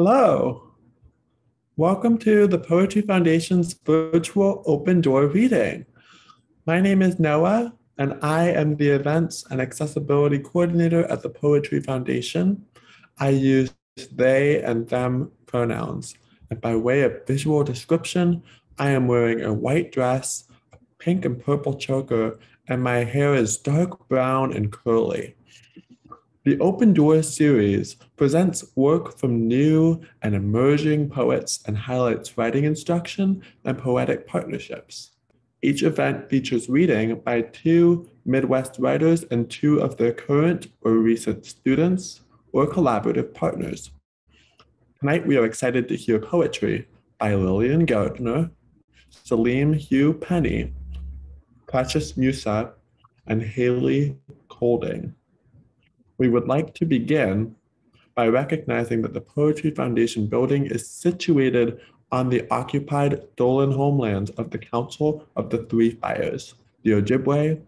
Hello, welcome to the Poetry Foundation's virtual open door reading. My name is Noah, and I am the Events and Accessibility Coordinator at the Poetry Foundation. I use they and them pronouns, and by way of visual description, I am wearing a white dress, a pink and purple choker, and my hair is dark brown and curly. The Open Doors series presents work from new and emerging poets and highlights writing instruction and poetic partnerships. Each event features reading by two Midwest writers and two of their current or recent students or collaborative partners. Tonight, we are excited to hear poetry by Lillian Gardner, Saleem Hue Penny, Precious Musa, and Hayley Kolding. We would like to begin by recognizing that the Poetry Foundation building is situated on the occupied stolen homelands of the Council of the Three Fires, the Ojibwe,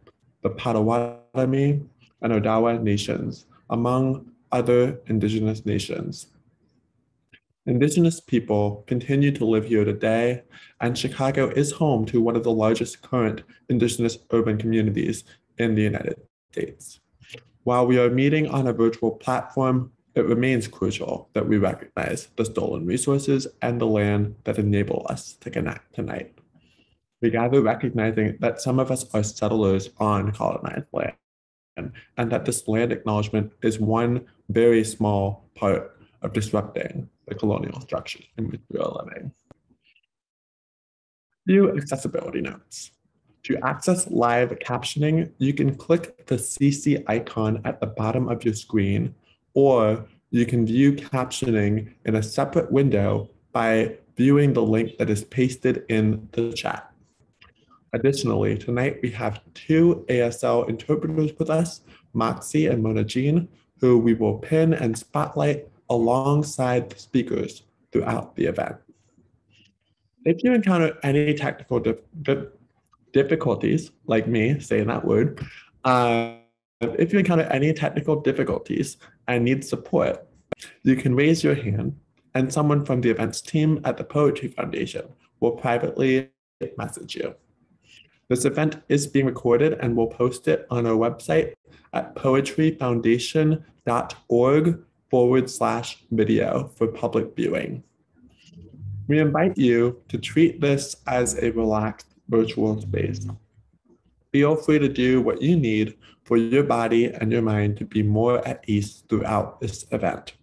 the Potawatomi, and Odawa nations, among other Indigenous nations. Indigenous people continue to live here today, and Chicago is home to one of the largest current Indigenous urban communities in the United States. While we are meeting on a virtual platform, it remains crucial that we recognize the stolen resources and the land that enable us to connect tonight. We gather recognizing that some of us are settlers on colonized land, and that this land acknowledgement is one very small part of disrupting the colonial structures in which we are living. Few accessibility notes. To access live captioning, you can click the CC icon at the bottom of your screen, or you can view captioning in a separate window by viewing the link that is pasted in the chat. Additionally, tonight we have two ASL interpreters with us, Moxie and Mona Jean, who we will pin and spotlight alongside the speakers throughout the event. If you encounter any technical difficulties, like me saying that word, if you encounter any technical difficulties and need support, you can raise your hand and someone from the events team at the Poetry Foundation will privately message you. This event is being recorded and we'll post it on our website at poetryfoundation.org/video for public viewing. We invite you to treat this as a relaxed virtual space. Feel free to do what you need for your body and your mind to be more at ease throughout this event.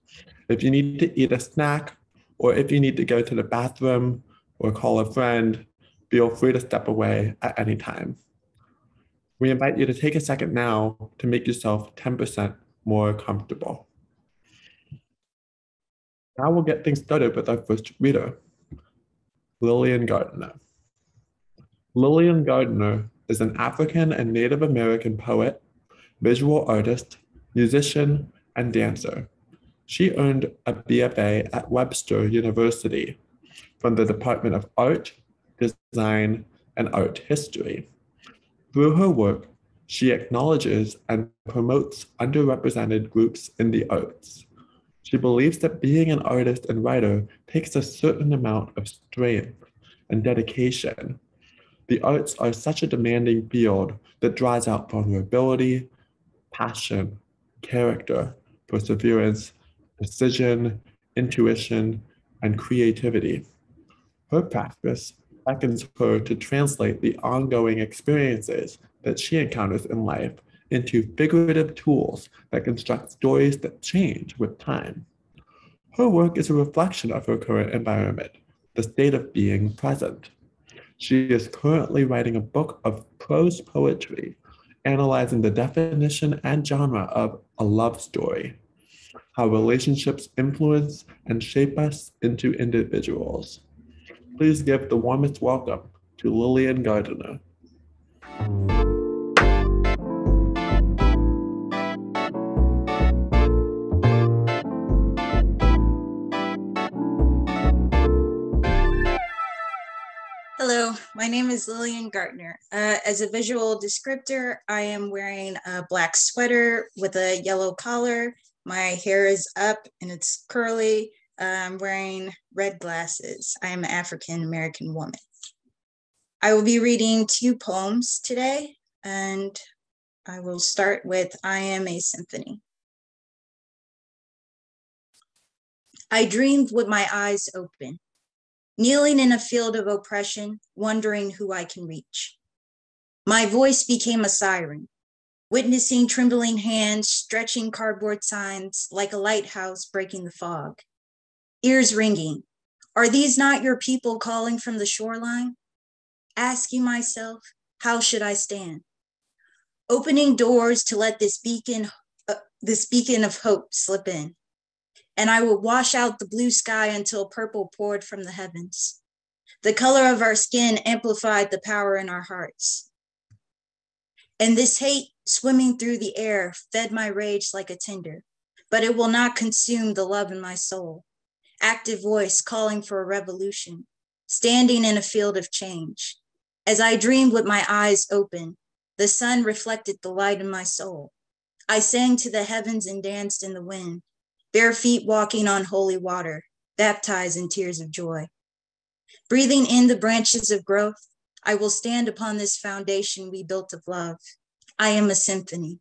If you need to eat a snack, or if you need to go to the bathroom or call a friend, feel free to step away at any time. We invite you to take a second now to make yourself 10% more comfortable. Now we'll get things started with our first reader, Lillian Gardner. Lillian Gardner is an African and Native American poet, visual artist, musician, and dancer. She earned a BFA at Webster University from the Department of Art, Design, and Art History. Through her work, she acknowledges and promotes underrepresented groups in the arts. She believes that being an artist and writer takes a certain amount of strength and dedication. The arts are such a demanding field that draws out vulnerability, passion, character, perseverance, precision, intuition, and creativity. Her practice beckons her to translate the ongoing experiences that she encounters in life into figurative tools that construct stories that change with time. Her work is a reflection of her current environment, the state of being present. She is currently writing a book of prose poetry, analyzing the definition and genre of a love story, how relationships influence and shape us into individuals. Please give the warmest welcome to Lillian Gardner. Hello, my name is Lillian Gardner. As a visual descriptor, I am wearing a black sweater with a yellow collar. My hair is up and it's curly. I'm wearing red glasses. I am an African-American woman. I will be reading 2 poems today, and I will start with I Am a Symphony. I dreamed with my eyes open, kneeling in a field of oppression, wondering who I can reach. My voice became a siren, witnessing trembling hands stretching cardboard signs like a lighthouse breaking the fog. Ears ringing, are these not your people calling from the shoreline? Asking myself, how should I stand? Opening doors to let this beacon of hope slip in. And I would wash out the blue sky until purple poured from the heavens. The color of our skin amplified the power in our hearts. And this hate swimming through the air fed my rage like a tinder, but it will not consume the love in my soul. Active voice calling for a revolution, standing in a field of change. As I dreamed with my eyes open, the sun reflected the light in my soul. I sang to the heavens and danced in the wind, bare feet walking on holy water, baptized in tears of joy. Breathing in the branches of growth, I will stand upon this foundation we built of love. I am a symphony,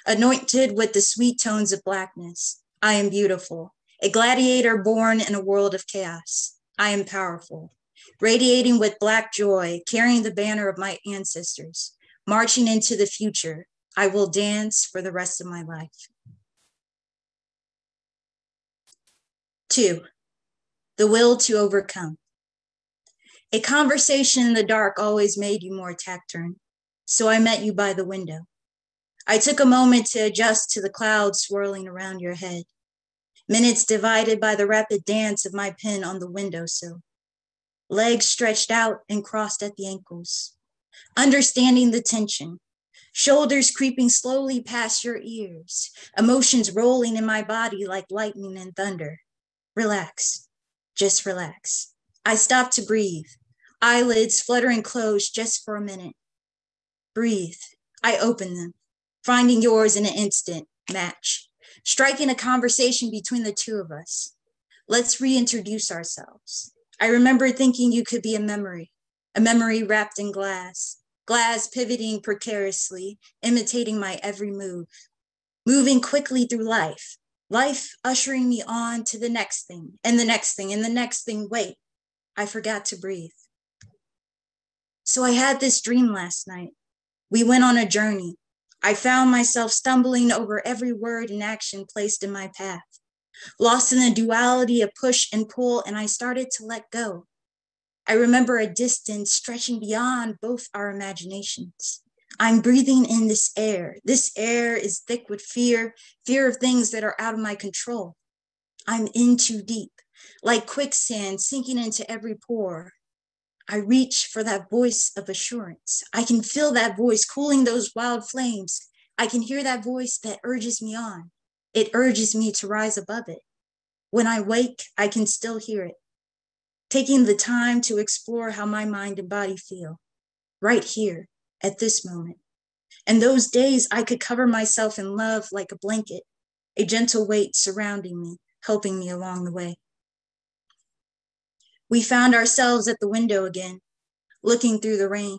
anointed with the sweet tones of blackness. I am beautiful, a gladiator born in a world of chaos. I am powerful, radiating with black joy, carrying the banner of my ancestors, marching into the future. I will dance for the rest of my life. 2, the will to overcome. A conversation in the dark always made you more taciturn, so I met you by the window. I took a moment to adjust to the clouds swirling around your head, minutes divided by the rapid dance of my pen on the windowsill, legs stretched out and crossed at the ankles, understanding the tension, shoulders creeping slowly past your ears, emotions rolling in my body like lightning and thunder. Relax, just relax. I stopped to breathe, eyelids fluttering closed just for a minute. Breathe. I opened them, finding yours in an instant match, striking a conversation between the two of us. Let's reintroduce ourselves. I remember thinking you could be a memory wrapped in glass pivoting precariously, imitating my every move, moving quickly through life ushering me on to the next thing, and the next thing, and the next thing. Wait, I forgot to breathe. So I had this dream last night. We went on a journey. I found myself stumbling over every word and action placed in my path, lost in the duality of push and pull, and I started to let go. I remember a distance stretching beyond both our imaginations. I'm breathing in this air. This air is thick with fear of things that are out of my control. I'm in too deep, like quicksand sinking into every pore. I reach for that voice of assurance. I can feel that voice cooling those wild flames. I can hear that voice that urges me on. It urges me to rise above it. When I wake, I can still hear it, taking the time to explore how my mind and body feel, right here, at this moment. And those days I could cover myself in love like a blanket, a gentle weight surrounding me, helping me along the way. We found ourselves at the window again, looking through the rain.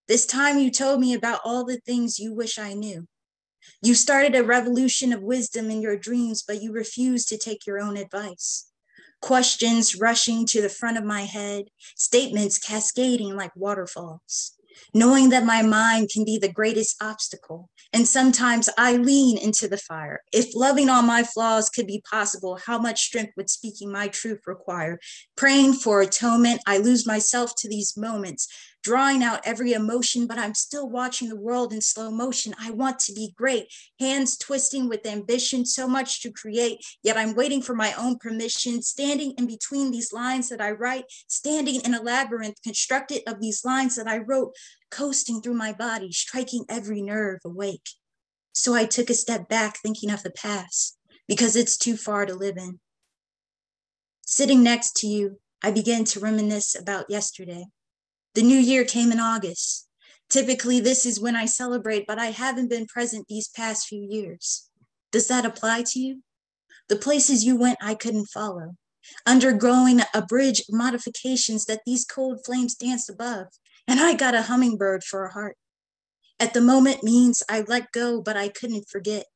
This time you told me about all the things you wish I knew. You started a revolution of wisdom in your dreams, but you refused to take your own advice. Questions rushing to the front of my head, statements cascading like waterfalls. Knowing that my mind can be the greatest obstacle, and sometimes I lean into the fire. If loving all my flaws could be possible, how much strength would speaking my truth require? Praying for atonement, I lose myself to these moments, drawing out every emotion, but I'm still watching the world in slow motion. I want to be great, hands twisting with ambition, so much to create, yet I'm waiting for my own permission, standing in between these lines that I write, standing in a labyrinth constructed of these lines that I wrote, coasting through my body, striking every nerve awake. So I took a step back, thinking of the past, because it's too far to live in. Sitting next to you, I began to reminisce about yesterday. The new year came in August. Typically, this is when I celebrate, but I haven't been present these past few years. Does that apply to you? The places you went, I couldn't follow. undergoing a bridge of modifications that these cold flames danced above, and I got a hummingbird for a heart. At the moment means I let go, but I couldn't forget.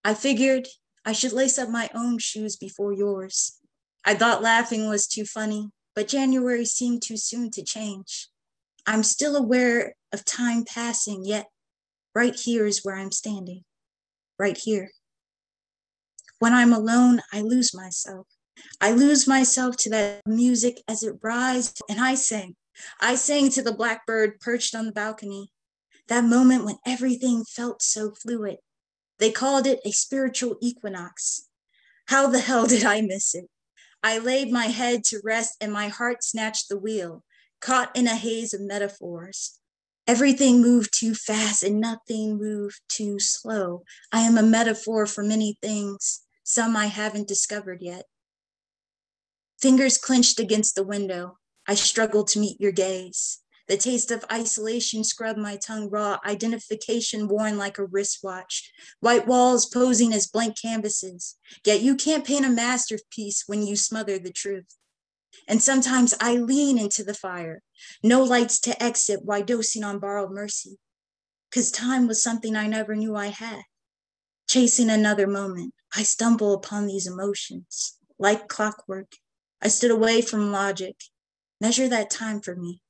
I figured I should lace up my own shoes before yours. I thought laughing was too funny, but January seemed too soon to change. I'm still aware of time passing, yet right here is where I'm standing, right here. When I'm alone, I lose myself. I lose myself to that music as it rises, and I sang. I sang to the blackbird perched on the balcony, that moment when everything felt so fluid. They called it a spiritual equinox. How the hell did I miss it? I laid my head to rest and my heart snatched the wheel, caught in a haze of metaphors. Everything moved too fast and nothing moved too slow. I am a metaphor for many things, some I haven't discovered yet. Fingers clenched against the window, I struggled to meet your gaze. The taste of isolation scrubbed my tongue raw, identification worn like a wristwatch, white walls posing as blank canvases. Yet you can't paint a masterpiece when you smother the truth. And sometimes I lean into the fire, no lights to exit while dosing on borrowed mercy. Because time was something I never knew I had. Chasing another moment, I stumble upon these emotions. Like clockwork, I stood away from logic. Measure that time for me.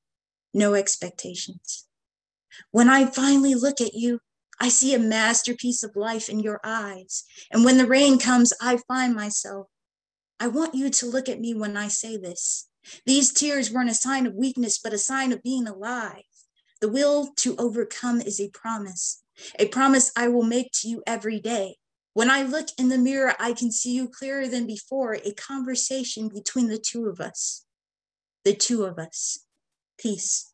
No expectations. When I finally look at you, I see a masterpiece of life in your eyes. And when the rain comes, I find myself. I want you to look at me when I say this. These tears weren't a sign of weakness, but a sign of being alive. The will to overcome is a promise I will make to you every day. When I look in the mirror, I can see you clearer than before, a conversation between the two of us. The two of us. Peace.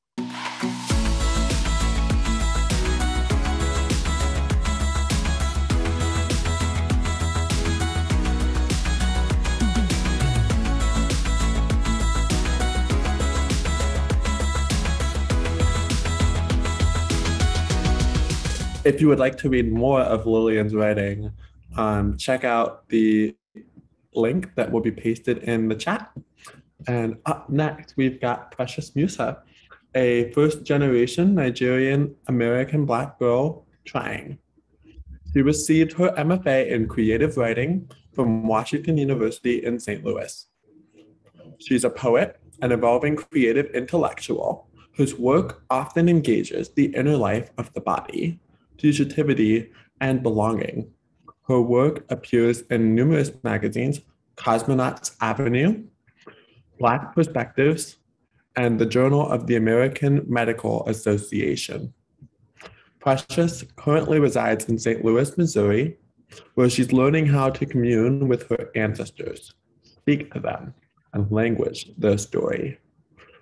If you would like to read more of Lillian's writing, check out the link that will be pasted in the chat. And up next, we've got Precious Musa, a first-generation Nigerian American Black girl trying. She received her MFA in creative writing from Washington University in St. Louis. She's a poet, an evolving creative intellectual whose work often engages the inner life of the body, fugitivity, and belonging. Her work appears in numerous magazines, Cosmonauts Avenue, Black Perspectives, and the Journal of the American Medical Association. Precious currently resides in St. Louis, Missouri, where she's learning how to commune with her ancestors, speak to them, and language their story.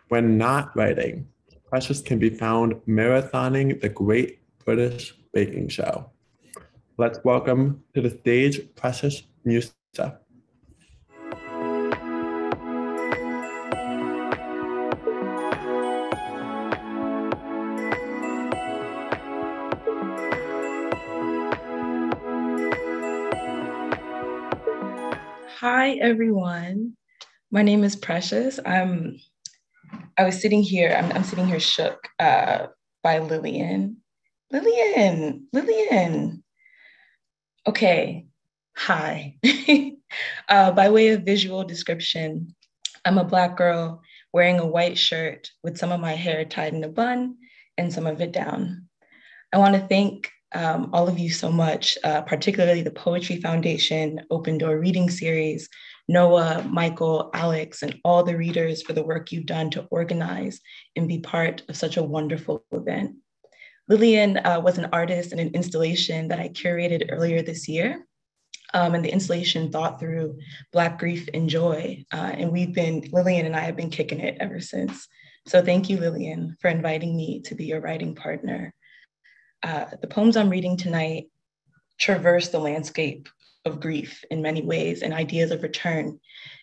When not writing, Precious can be found marathoning the Great British Baking Show. Let's welcome to the stage Precious Musa. Hi, everyone. My name is Precious. I'm sitting here shook by Lillian. Lillian. Okay, hi. By way of visual description, I'm a Black girl wearing a white shirt with some of my hair tied in a bun and some of it down. I want to thank all of you so much, particularly the Poetry Foundation Open Door Reading Series, Noah, Michael, Alex, and all the readers for the work you've done to organize and be part of such a wonderful event. Lillian was an artist in an installation that I curated earlier this year. And the installation thought through Black grief and joy. And Lillian and I have been kicking it ever since. So thank you, Lillian, for inviting me to be your writing partner. The poems I'm reading tonight traverse the landscape of grief in many ways and ideas of return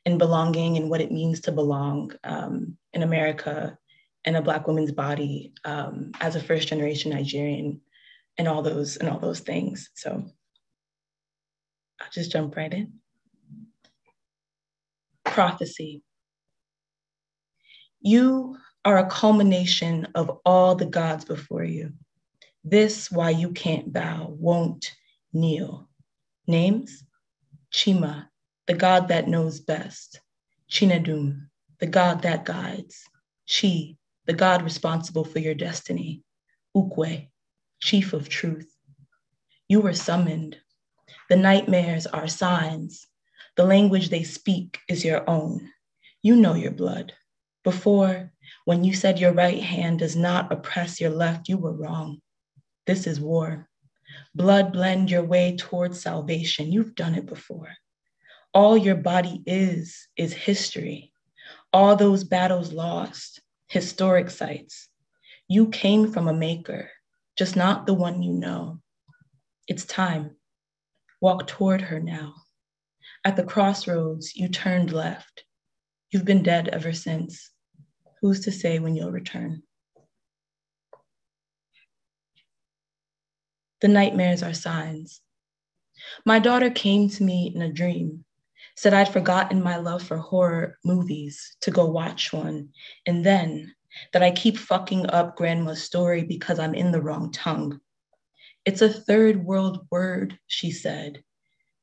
and belonging and what it means to belong in America and a Black woman's body as a first generation Nigerian and all those things. So I'll just jump right in. Prophecy. You are a culmination of all the gods before you. This why you can't bow, won't kneel. Names? Chima, the god that knows best. Chinadum, the god that guides. Chi, the god responsible for your destiny. Ukwe, chief of truth. You were summoned. The nightmares are signs. The language they speak is your own. You know your blood. Before, when you said your right hand does not oppress your left, you were wrong. This is war. Blood blend your way towards salvation. You've done it before. All your body is history. All those battles lost, historic sites. You came from a maker, just not the one you know. It's time. Walk toward her now. At the crossroads, you turned left. You've been dead ever since. Who's to say when you'll return? The nightmares are signs. My daughter came to me in a dream, said I'd forgotten my love for horror movies to go watch one, and then that I keep fucking up grandma's story because I'm in the wrong tongue. It's a third world word, she said.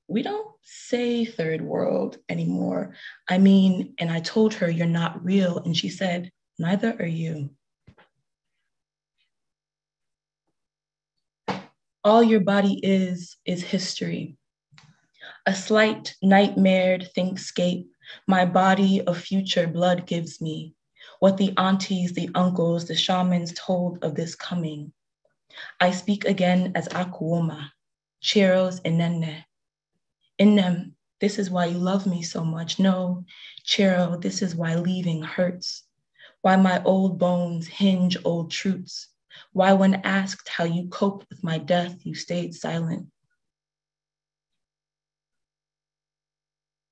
We don't say third world anymore. I mean, and I told her you're not real, and she said, neither are you. All your body is history. A slight nightmared thinkscape, my body of future blood gives me, what the aunties, the uncles, the shamans told of this coming. I speak again as Akuoma, Chiros and Nene. In them, this is why you love me so much. No, Chiro, this is why leaving hurts. Why my old bones hinge old truths. Why when asked how you coped with my death, you stayed silent.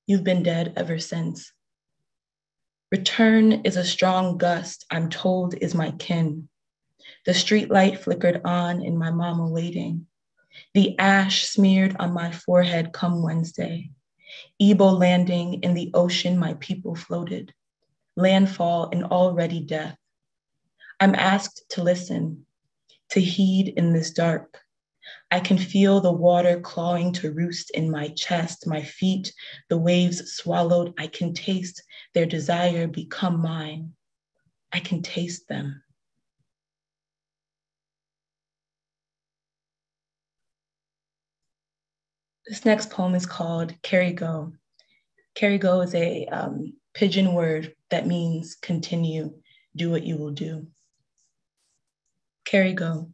You've been dead ever since. Return is a strong gust, I'm told is my kin. The street light flickered on in my mama waiting. The ash smeared on my forehead come Wednesday. Igbo landing in the ocean, my people floated. Landfall in already death. I'm asked to listen, to heed in this dark. I can feel the water clawing to roost in my chest, my feet, the waves swallowed. I can taste their desire become mine. I can taste them. This next poem is called Carry Go. Carry Go is a pidgin word that means continue, do what you will do. Carry Go.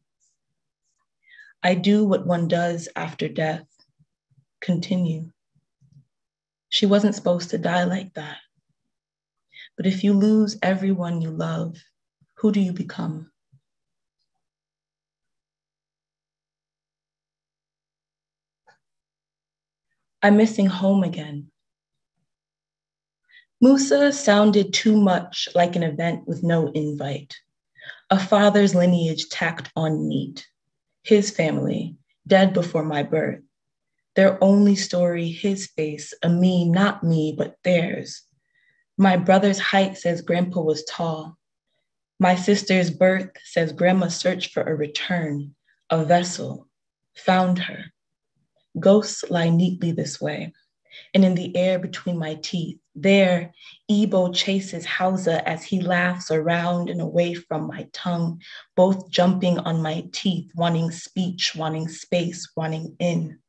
I do what one does after death. Continue. She wasn't supposed to die like that. But if you lose everyone you love, who do you become? I'm missing home again. Musa sounded too much like an event with no invite. A father's lineage tacked on neat. His family, dead before my birth. Their only story, his face, a me, not me, but theirs. My brother's height says grandpa was tall. My sister's birth says grandma searched for a return, a vessel, found her. Ghosts lie neatly this way, and in the air between my teeth, there, Igbo chases Hausa as he laughs around and away from my tongue, both jumping on my teeth, wanting speech, wanting space, wanting in.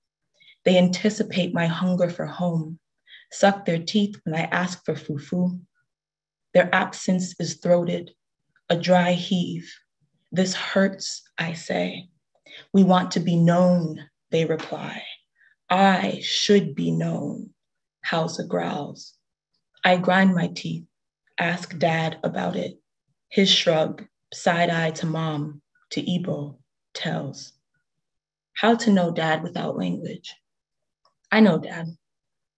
They anticipate my hunger for home, suck their teeth when I ask for fufu. Their absence is throated, a dry heave. This hurts, I say. We want to be known, they reply. I should be known, Hausa growls. I grind my teeth, ask dad about it. His shrug, side eye to mom, to Igbo, tells. How to know dad without language? I know dad.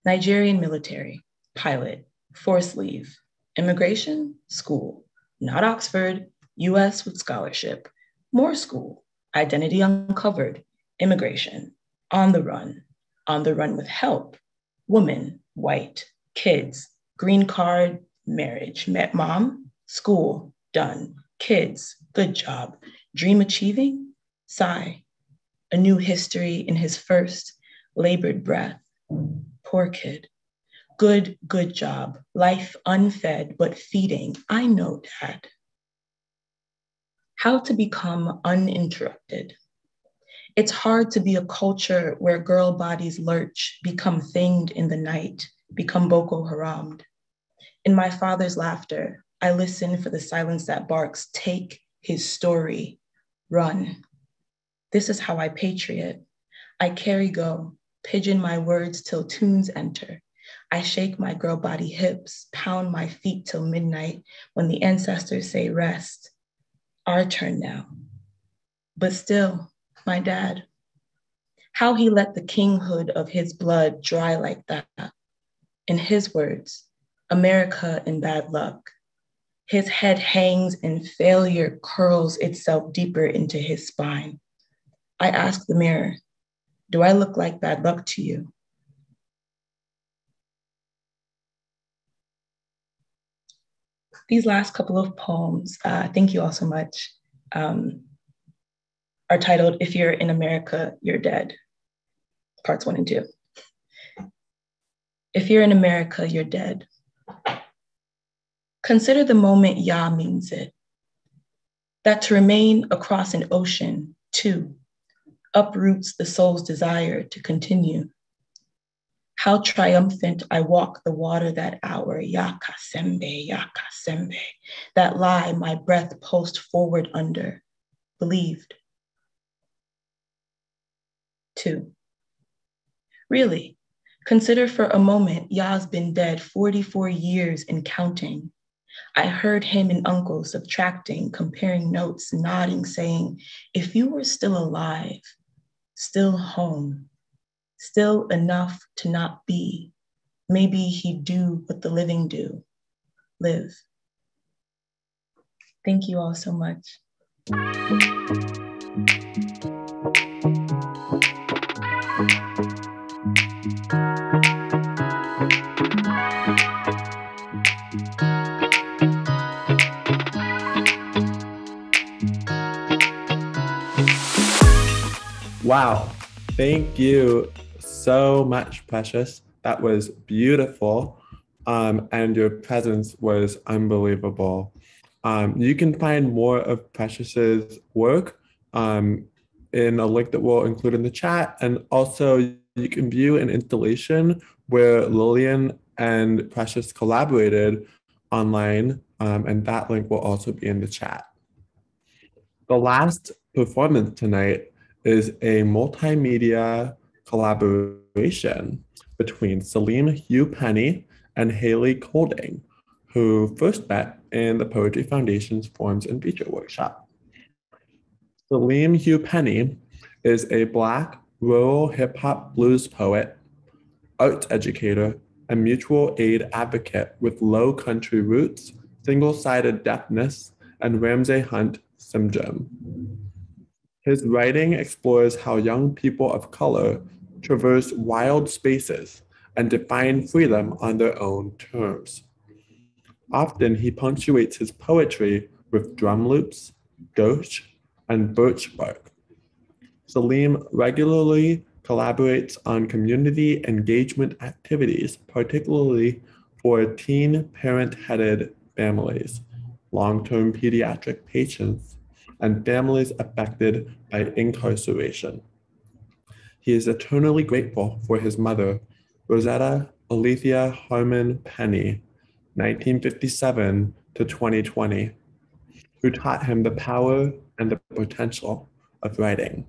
Nigerian military, pilot, forced leave, immigration, school, not Oxford, US with scholarship, more school, identity uncovered, immigration, on the run with help, woman, white, kids, Green card, marriage. Met mom, school, done. Kids, good job. Dream achieving, sigh. A new history in his first labored breath. Poor kid. Good job. Life unfed, but feeding. I know, Dad. How to become uninterrupted. It's hard to be a culture where girl bodies lurch, become thinged in the night, become Boko Haram'd. In my father's laughter, I listen for the silence that barks, take his story, run. This is how I patriot. I carry go, pigeon my words till tunes enter. I shake my girl body hips, pound my feet till midnight when the ancestors say rest. Our turn now. But still, my dad, how he let the kinghood of his blood dry like that. In his words, America in bad luck. His head hangs and failure curls itself deeper into his spine. I ask the mirror, do I look like bad luck to you? These last couple of poems, thank you all so much, are titled, If You're in America, You're Dead, parts 1 and 2. If you're in America, you're dead. Consider the moment Yah means it, that to remain across an ocean, too, uproots the soul's desire to continue. How triumphant I walk the water that hour, Yakasembe, that lie my breath pulsed forward under, believed. 2. Really, consider for a moment Yah's been dead 44 years and counting. I heard him and uncle subtracting, comparing notes, nodding, saying, if you were still alive, still home, still enough to not be, maybe he'd do what the living do, live. Thank you all so much. Wow. Thank you so much, Precious. That was beautiful. And your presence was unbelievable. You can find more of Precious's work in a link that we'll include in the chat. And also you can view an installation where Lillian and Precious collaborated online. And that link will also be in the chat. The last performance tonight is a multimedia collaboration between Saleem Hue Penny and Hayley Kolding, who first met in the Poetry Foundation's Forms and Feature Workshop. Saleem Hue Penny is a Black rural hip-hop blues poet, arts educator, and mutual aid advocate with low country roots, single-sided deafness, and Ramsay Hunt syndrome. His writing explores how young people of color traverse wild spaces and define freedom on their own terms. Often he punctuates his poetry with drum loops, gauche, and birch bark. Saleem regularly collaborates on community engagement activities, particularly for teen parent-headed families, long-term pediatric patients, and families affected by incarceration. He is eternally grateful for his mother, Rosetta Alethea Harmon Penny, 1957 to 2020, who taught him the power and the potential of writing.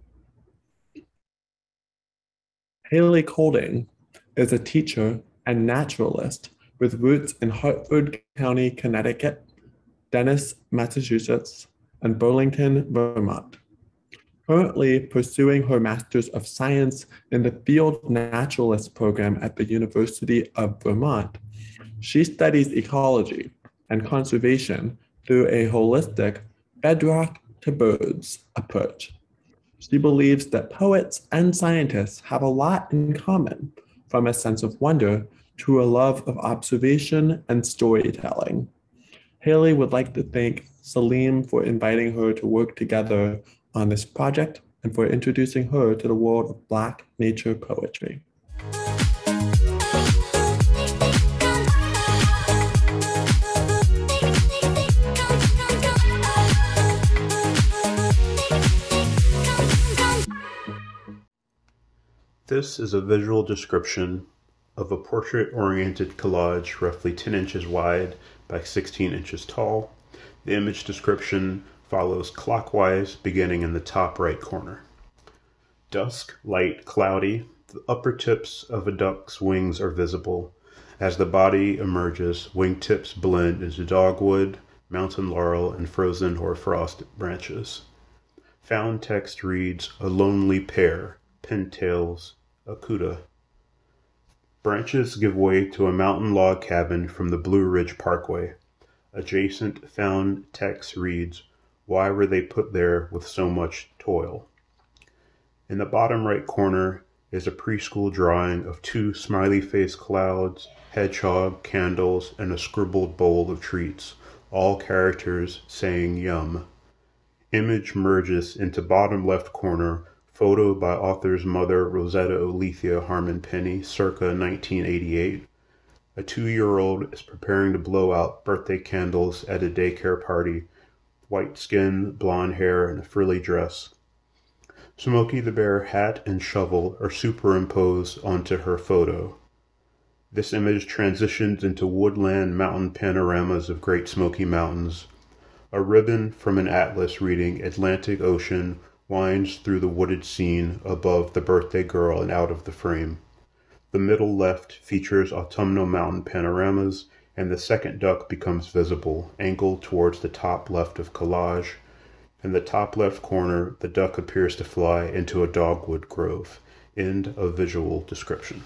Hayley Kolding is a teacher and naturalist with roots in Hartford County, Connecticut, Dennis, Massachusetts, and Burlington, Vermont. Currently pursuing her Master's of Science in the Field Naturalist program at the University of Vermont, she studies ecology and conservation through a holistic bedrock to birds approach. She believes that poets and scientists have a lot in common, from a sense of wonder to a love of observation and storytelling. Hayley would like to thank Saleem for inviting her to work together on this project and for introducing her to the world of Black nature poetry. This is a visual description of a portrait-oriented collage roughly 10 inches wide by 16 inches tall. The image description follows clockwise, beginning in the top right corner. Dusk, light, cloudy. The upper tips of a duck's wings are visible. As the body emerges, wingtips blend into dogwood, mountain laurel, and frozen hoarfrost branches. Found text reads, "A lonely pair, pintails, Akuta." Branches give way to a mountain log cabin from the Blue Ridge Parkway. Adjacent found text reads, "Why were they put there with so much toil?" In the bottom right corner is a preschool drawing of two smiley face clouds, hedgehog, candles, and a scribbled bowl of treats, all characters saying yum. Image merges into bottom left corner, photo by author's mother Rosetta Olethea Harmon Penny, circa 1988. A 2-year-old is preparing to blow out birthday candles at a daycare party. White skin, blonde hair, and a frilly dress. Smokey the Bear hat and shovel are superimposed onto her photo. This image transitions into woodland mountain panoramas of Great Smoky Mountains. A ribbon from an atlas reading Atlantic Ocean winds through the wooded scene above the birthday girl and out of the frame. The middle left features autumnal mountain panoramas, and the second duck becomes visible, angled towards the top left of collage. In the top left corner, the duck appears to fly into a dogwood grove. End of visual description.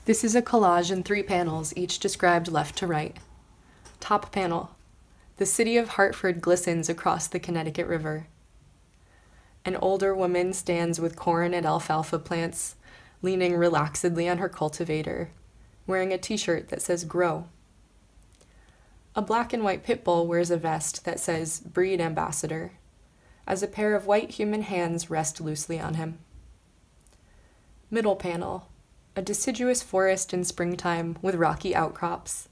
This is a collage in 3 panels, each described left to right. Top panel. The city of Hartford glistens across the Connecticut River. An older woman stands with corn and alfalfa plants, leaning relaxedly on her cultivator, wearing a t-shirt that says grow. A black and white pit bull wears a vest that says breed ambassador, as a pair of white human hands rest loosely on him. Middle panel. A deciduous forest in springtime with rocky outcrops.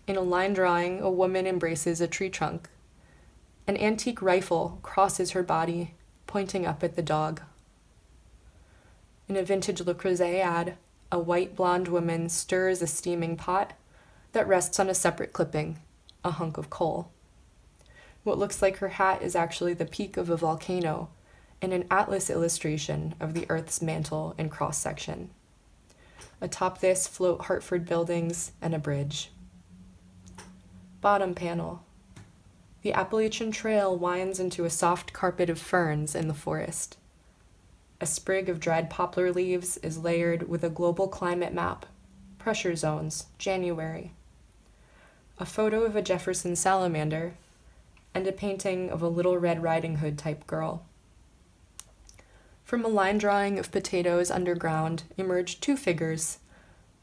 In a line drawing, a woman embraces a tree trunk. An antique rifle crosses her body, pointing up at the dog. In a vintage Le Creuset ad, a white blonde woman stirs a steaming pot that rests on a separate clipping, a hunk of coal. What looks like her hat is actually the peak of a volcano and an atlas illustration of the Earth's mantle and cross-section. Atop this float Hartford buildings and a bridge. Bottom panel. The Appalachian Trail winds into a soft carpet of ferns in the forest. A sprig of dried poplar leaves is layered with a global climate map, pressure zones, January. A photo of a Jefferson salamander, and a painting of a Little Red Riding Hood type girl. From a line drawing of potatoes underground emerged 2 figures,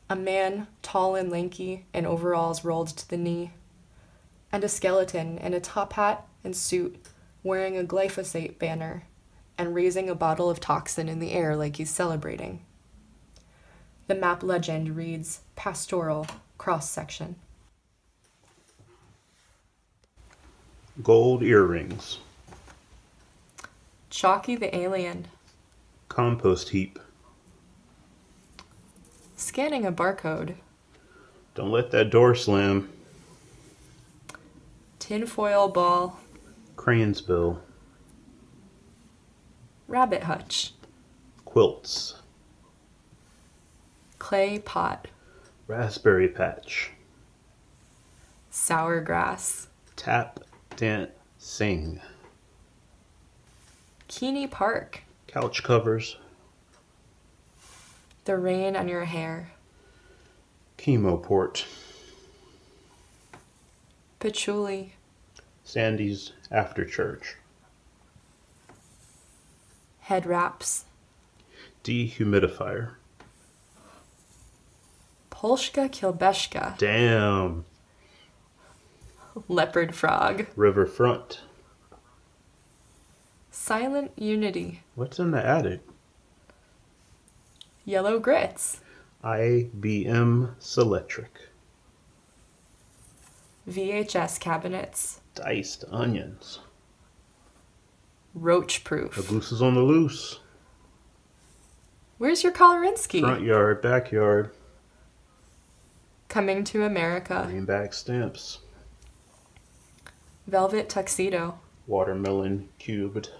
a man, tall and lanky, in overalls rolled to the knee, and a skeleton in a top hat and suit wearing a glyphosate banner and raising a bottle of toxin in the air like he's celebrating. The map legend reads, pastoral, cross-section. Gold earrings. Chalky the alien. Compost heap. Scanning a barcode. Don't let that door slam. Tinfoil ball. Crane's bill. Rabbit hutch. Quilts. Clay pot. Raspberry patch. Sour grass. Tap, dance, sing. Keeney Park. Couch covers. The rain on your hair. Chemo port. Patchouli. Sandy's after church. Head wraps. Dehumidifier. Holshka Kilbeshka. Damn. Leopard frog. Riverfront. Silent unity. What's in the attic? Yellow grits. IBM Selectric. VHS cabinets. Diced onions. Roach A proof. goose is on the loose. Where's your Kolorinsky? Front yard, backyard. Coming to America. Greenback stamps. Velvet tuxedo. Watermelon cubed.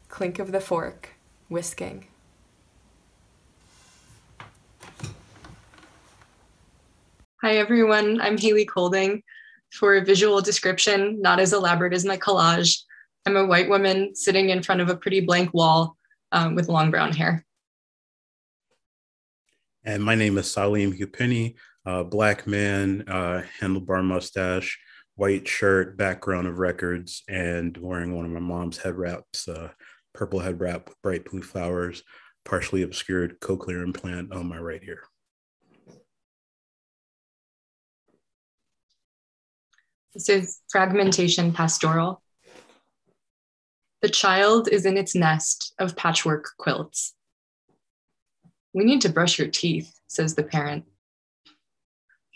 Clink of the fork. Whisking. Hi everyone, I'm Hayley Kolding. For a visual description, not as elaborate as my collage, I'm a white woman sitting in front of a pretty blank wall with long brown hair. And my name is Saleem Hue Penny, black man, handlebar mustache, white shirt, background of records, and wearing one of my mom's head wraps, purple head wrap with bright blue flowers, partially obscured cochlear implant on my right ear. This is Fragmentation Pastoral. The child is in its nest of patchwork quilts. We need to brush your teeth, says the parent.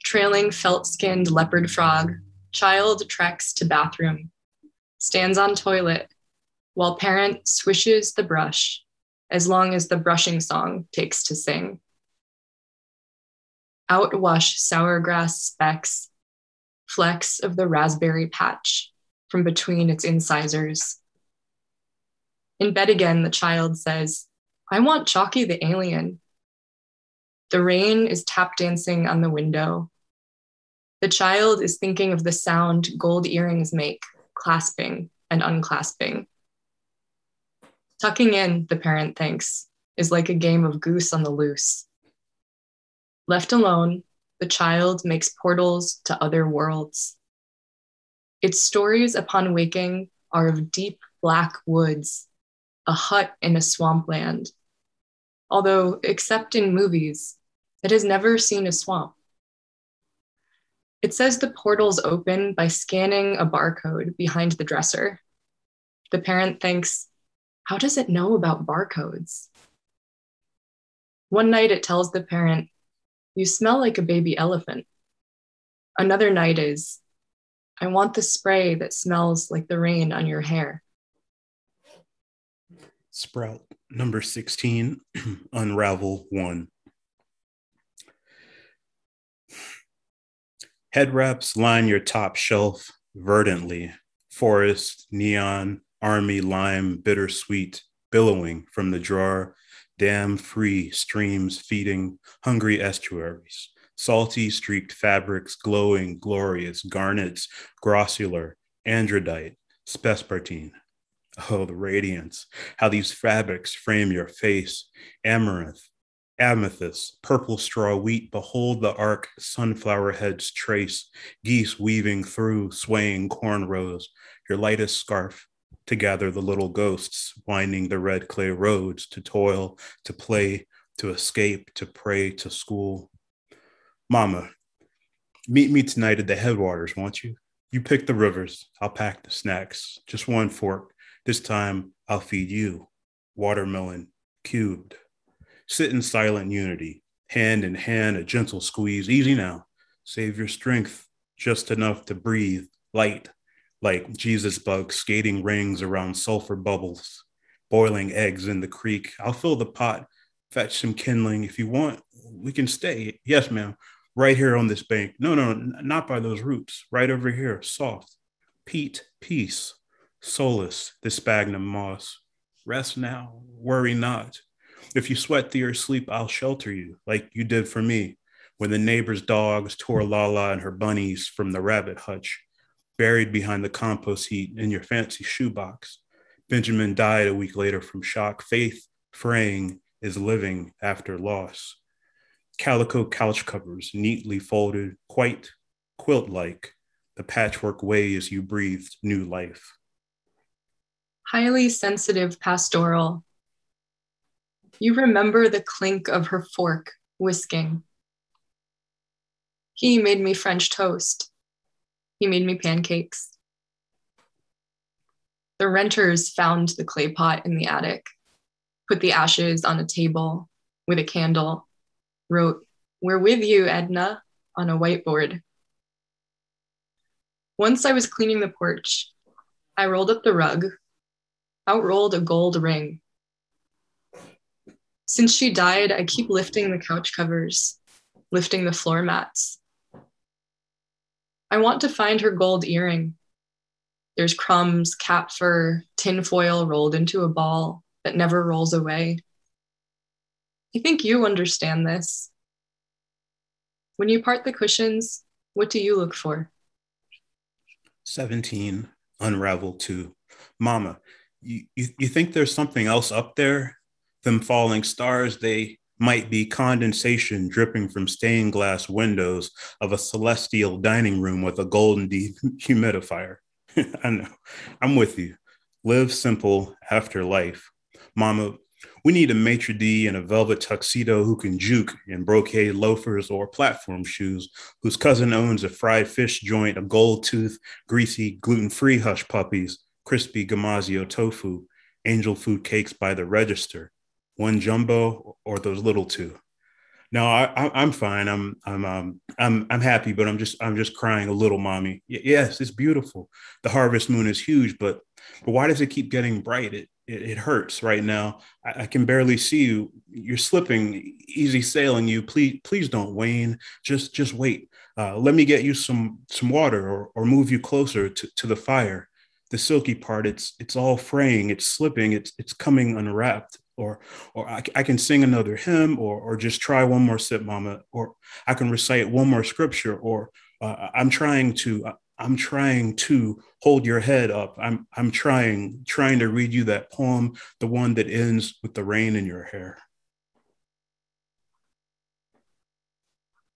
Trailing felt-skinned leopard frog, child treks to bathroom, stands on toilet, while parent swishes the brush as long as the brushing song takes to sing. Outwash sour grass specks, flecks of the raspberry patch from between its incisors. In bed again, the child says, I want Chalky the alien. The rain is tap dancing on the window. The child is thinking of the sound gold earrings make, clasping and unclasping. Tucking in, the parent thinks, is like a game of goose on the loose. Left alone, the child makes portals to other worlds. Its stories upon waking are of deep black woods, a hut in a swampland. Although, except in movies, it has never seen a swamp. It says the portals open by scanning a barcode behind the dresser. The parent thinks, how does it know about barcodes? One night it tells the parent, you smell like a baby elephant. Another night is, I want the spray that smells like the rain on your hair. Sprout number 16, Unravel 1. Head wraps line your top shelf verdantly. Forest, neon, army, lime, bittersweet, billowing from the drawer. Dam-free streams feeding hungry estuaries. Salty streaked fabrics, glowing, glorious, garnets, grossular, androdite, spespartine. Oh, the radiance, how these fabrics frame your face. Amaranth, amethyst, purple straw wheat, behold the arc, sunflower heads trace, geese weaving through, swaying cornrows, your lightest scarf to gather the little ghosts, winding the red clay roads, to toil, to play, to escape, to pray, to school. Mama, meet me tonight at the headwaters, won't you? You pick the rivers, I'll pack the snacks, just one fork. This time I'll feed you, watermelon cubed. Sit in silent unity, hand in hand, a gentle squeeze. Easy now, save your strength, just enough to breathe, light, like Jesus bugs skating rings around sulfur bubbles, boiling eggs in the creek. I'll fill the pot, fetch some kindling. If you want, we can stay. Yes, ma'am, right here on this bank. No, not by those roots, right over here, soft. Peat, peace, solace, the sphagnum moss. Rest now, worry not. If you sweat through your sleep, I'll shelter you, like you did for me, when the neighbor's dogs tore Lala and her bunnies from the rabbit hutch, buried behind the compost heap in your fancy shoebox. Benjamin died a week later from shock. Faith, fraying, is living after loss. Calico couch covers, neatly folded, quite quilt-like, the patchwork ways you breathed new life. Highly sensitive pastoral. You remember the clink of her fork whisking. He made me French toast. He made me pancakes. The renters found the clay pot in the attic, put the ashes on a table with a candle, wrote, "We're with you, Edna," on a whiteboard. Once I was cleaning the porch, I rolled up the rug, outrolled a gold ring. Since she died, I keep lifting the couch covers, lifting the floor mats. I want to find her gold earring. There's crumbs, cat fur, tinfoil rolled into a ball that never rolls away. I think you understand this. When you part the cushions, what do you look for? 17, unravel 2. Mama, you think there's something else up there? Them falling stars, they might be condensation dripping from stained glass windows of a celestial dining room with a golden dehumidifier. I know, I'm with you. Live simple after life. Mama, we need a maitre d' in a velvet tuxedo who can juke in brocade loafers or platform shoes, whose cousin owns a fried fish joint, a gold tooth, greasy, gluten-free hush puppies, crispy gamazio tofu, angel food cakes by the register, one jumbo or those little two. No, I'm fine. I'm happy, but I'm just crying a little, mommy. Yes, it's beautiful. The harvest moon is huge, but why does it keep getting bright? It hurts right now. I can barely see you. You're slipping. Easy sailing you. Please don't wane. Just wait. Let me get you some water or move you closer to the fire. The silky part, it's all fraying. It's slipping. It's coming unwrapped. Or I can sing another hymn, or just try one more sip, mama, or I can recite one more scripture, or I'm trying to hold your head up. I'm trying to read you that poem, the one that ends with the rain in your hair.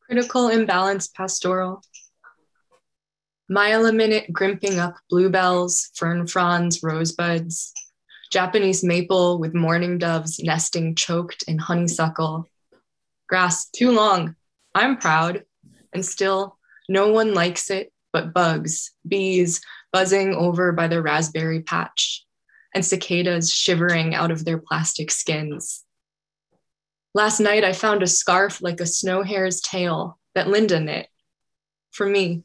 Critical imbalance pastoral. Mile a minute grimping up bluebells, fern fronds, rosebuds. Japanese maple with mourning doves nesting choked in honeysuckle. Grass too long. I'm proud. And still, no one likes it but bugs, bees buzzing over by the raspberry patch, and cicadas shivering out of their plastic skins. Last night, I found a scarf like a snow hare's tail that Linda knit. For me,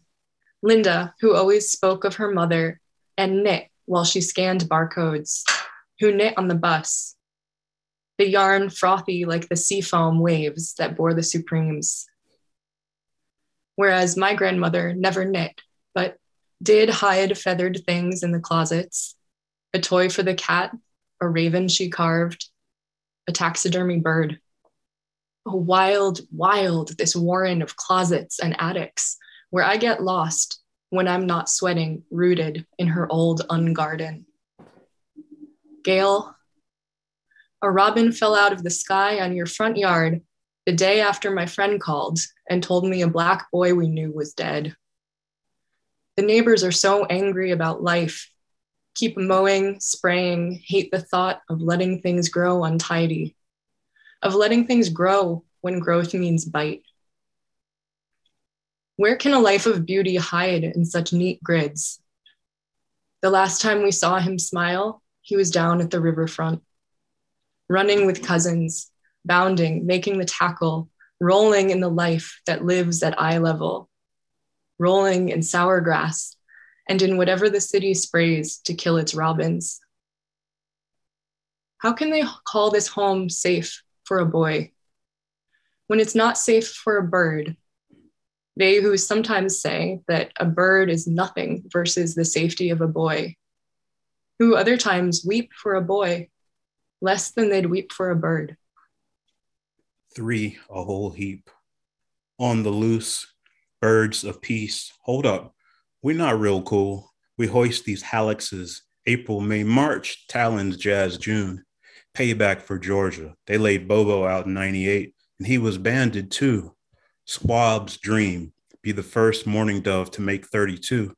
Linda, who always spoke of her mother and knit while she scanned barcodes, who knit on the bus, the yarn frothy like the seafoam waves that bore the Supremes. Whereas my grandmother never knit, but did hide feathered things in the closets, a toy for the cat, a raven she carved, a taxidermy bird. Oh, wild, this warren of closets and attics where I get lost when I'm not sweating, rooted in her old ungarden. Gail, a robin fell out of the sky on your front yard the day after my friend called and told me a black boy we knew was dead. The neighbors are so angry about life, keep mowing, spraying, hate the thought of letting things grow untidy, of letting things grow when growth means bite. Where can a life of beauty hide in such neat grids? The last time we saw him smile, he was down at the riverfront, running with cousins, bounding, making the tackle, rolling in the life that lives at eye level, rolling in sour grass and in whatever the city sprays to kill its robins. How can they call this home safe for a boy when it's not safe for a bird? They who sometimes say that a bird is nothing versus the safety of a boy, who other times weep for a boy less than they'd weep for a bird. 3, a whole heap. On the loose, birds of peace. Hold up, we're not real cool. We hoist these haliXes, April, May, March, Talons, Jazz, June. Payback for Georgia. They laid Bobo out in 98, and he was banded too. Squab's dream, be the first mourning dove to make 32.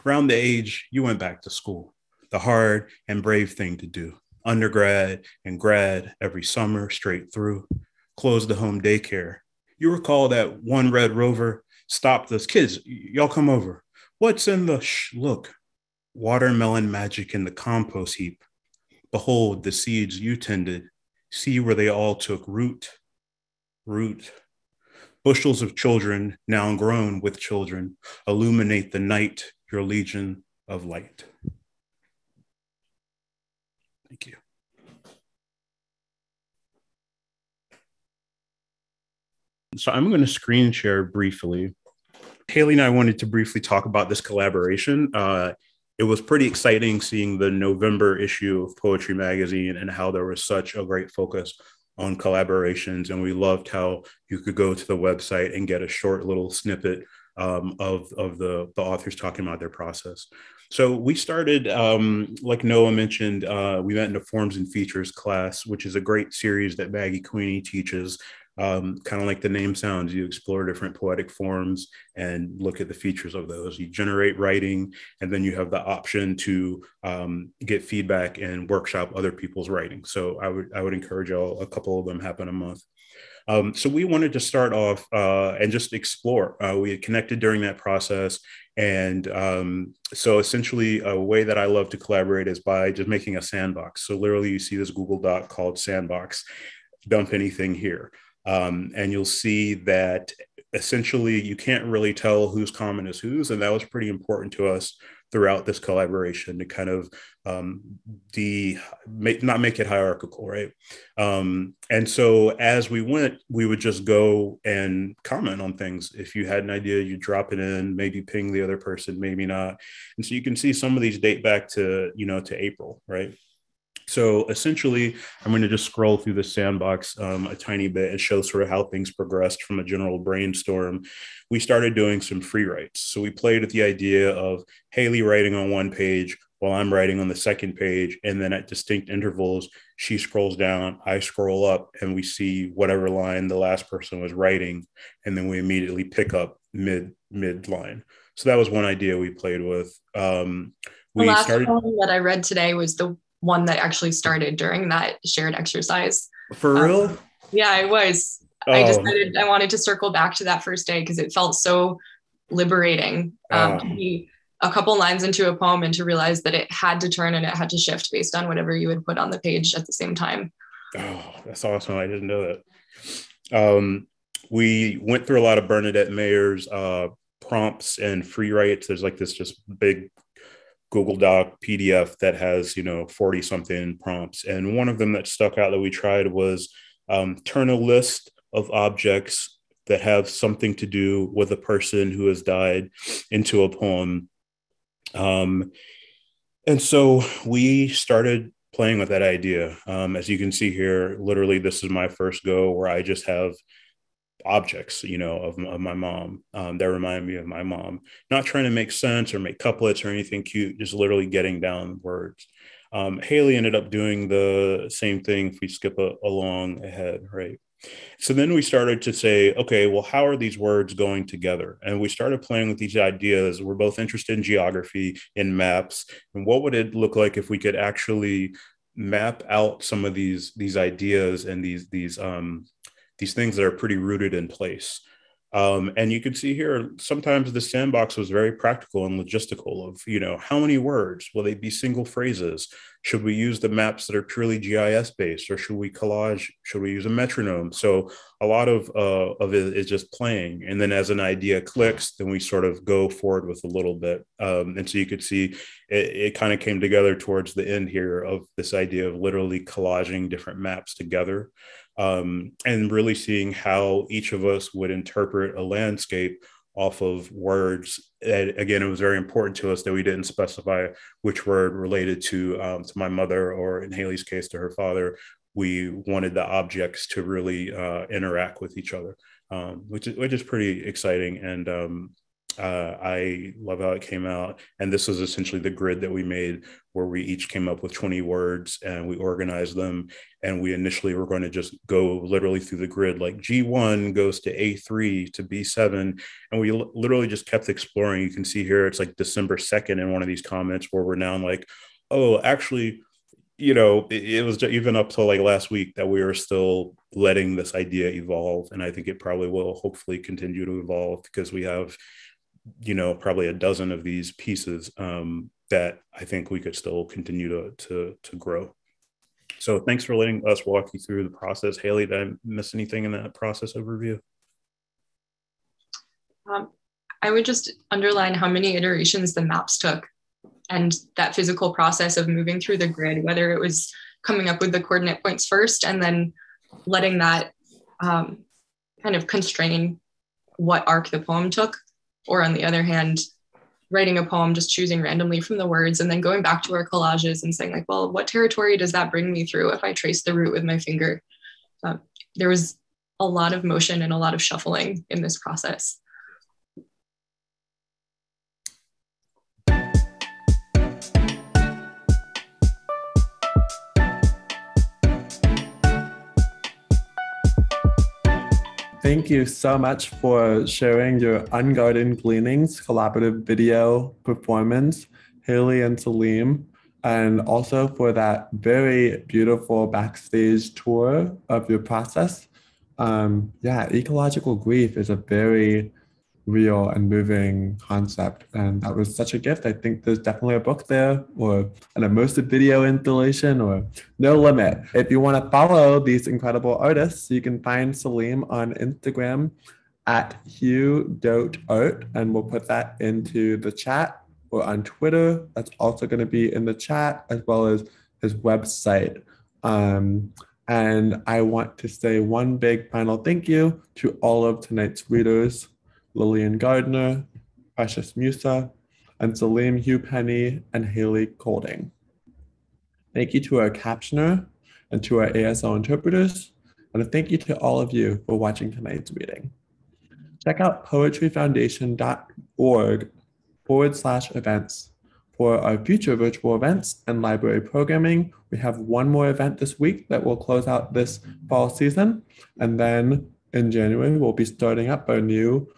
Around the age, you went back to school. The hard and brave thing to do. Undergrad and grad every summer straight through. closed the home daycare. You recall that one Red Rover stopped us. Kids, y'all come over. What's in the look? Watermelon magic in the compost heap. Behold the seeds you tended. See where they all took root. Bushels of children, now grown with children, illuminate the night, your legion of light. Thank you. So I'm going to screen share briefly. Hayley and I wanted to briefly talk about this collaboration. It was pretty exciting seeing the November issue of Poetry Magazine and how there was such a great focus on collaborations. And we loved how you could go to the website and get a short little snippet of the authors talking about their process. So we started, like Noah mentioned, we went into Forms and Features class, which is a great series that Maggie Queenie teaches. Kind of like the name sounds, you explore different poetic forms and look at the features of those. You generate writing, and then you have the option to get feedback and workshop other people's writing. So I would encourage y'all, a couple of them happen a month. So we wanted to start off and just explore. We had connected during that process. And so essentially a way that I love to collaborate is by just making a sandbox. So literally you see this Google Doc called Sandbox, dump anything here. And you'll see that essentially you can't really tell whose comment is whose. And that was pretty important to us throughout this collaboration to kind of not make it hierarchical, right? And so as we went, we would just go and comment on things. If you had an idea, you drop it in, maybe ping the other person, maybe not. And so you can see some of these date back to, to April, right? So essentially, I'm going to just scroll through the sandbox a tiny bit and show sort of how things progressed from a general brainstorm. We started doing some free writes. So we played with the idea of Hayley writing on one page while I'm writing on the second page. And then at distinct intervals, she scrolls down, I scroll up, and we see whatever line the last person was writing. And then we immediately pick up mid line. So that was one idea we played with. The last one that I read today was the one that actually started during that shared exercise. For real? Yeah, it was. Oh. I decided I wanted to circle back to that first day because it felt so liberating to be a couple lines into a poem and to realize that it had to turn and it had to shift based on whatever you would put on the page at the same time. Oh, that's awesome. I didn't know that. We went through a lot of Bernadette Mayer's prompts and free writes. There's like this just big Google Doc PDF that has, 40 something prompts. And one of them that stuck out that we tried was turn a list of objects that have something to do with a person who has died into a poem. And so we started playing with that idea. As you can see here, literally, this is my first go where I just have objects, of my mom that remind me of my mom, not trying to make sense or make couplets or anything cute, just literally getting down words. Hayley ended up doing the same thing if we skip along ahead, right? So then we started to say, okay, well, how are these words going together? And we started playing with these ideas. We're both interested in geography, in maps, and what would it look like if we could actually map out some of these ideas and these things that are pretty rooted in place. And you can see here, sometimes the sandbox was very practical and logistical of, how many words? Will they be single phrases? Should we use the maps that are purely GIS based, or should we collage? Should we use a metronome? So a lot of it is just playing. And then as an idea clicks, then we sort of go forward with a little bit. And so you could see it kind of came together towards the end here of this idea of literally collaging different maps together. And really seeing how each of us would interpret a landscape off of words. And again, it was very important to us that we didn't specify which word related to my mother, or in Hayley's case, to her father. We wanted the objects to really interact with each other, which is pretty exciting. And I love how it came out. And this was essentially the grid that we made, where we each came up with 20 words and we organized them. And we initially were going to just go literally through the grid, like G1 goes to A3 to B7. And we literally just kept exploring. You can see here, it's like December 2nd in one of these comments where we're now like, oh, actually, it was even up till like last week that we were still letting this idea evolve. And I think it probably will hopefully continue to evolve because we have, probably a dozen of these pieces that I think we could still continue to grow. So thanks for letting us walk you through the process. Hayley, did I miss anything in that process overview? I would just underline how many iterations the maps took and that physical process of moving through the grid, whether it was coming up with the coordinate points first and then letting that kind of constrain what arc the poem took, or on the other hand, writing a poem, just choosing randomly from the words and then going back to our collages and saying like, well, what territory does that bring me through if I trace the route with my finger? There was a lot of motion and a lot of shuffling in this process. Thank you so much for sharing your Unguarded Gleanings collaborative video performance, Hayley and Saleem, and also for that very beautiful backstage tour of your process. Ecological grief is a very real and moving concept, and that was such a gift. I think there's definitely a book there, or an immersive video installation, or no limit. If you want to follow these incredible artists, you can find Saleem on Instagram at hue.art, and we'll put that into the chat, or on Twitter. That's also going to be in the chat, as well as his website. And I want to say one big final thank you to all of tonight's readers: Lillian Gardner, Precious Musa, and Saleem Hue Penny and Hayley Kolding. Thank you to our captioner and to our ASL interpreters, and a thank you to all of you for watching tonight's reading. Check out poetryfoundation.org/events for our future virtual events and library programming. We have one more event this week that will close out this fall season, and then in January, we'll be starting up our new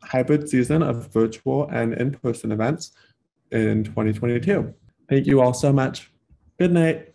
hybrid season of virtual and in-person events in 2022. Thank you all so much. Good night.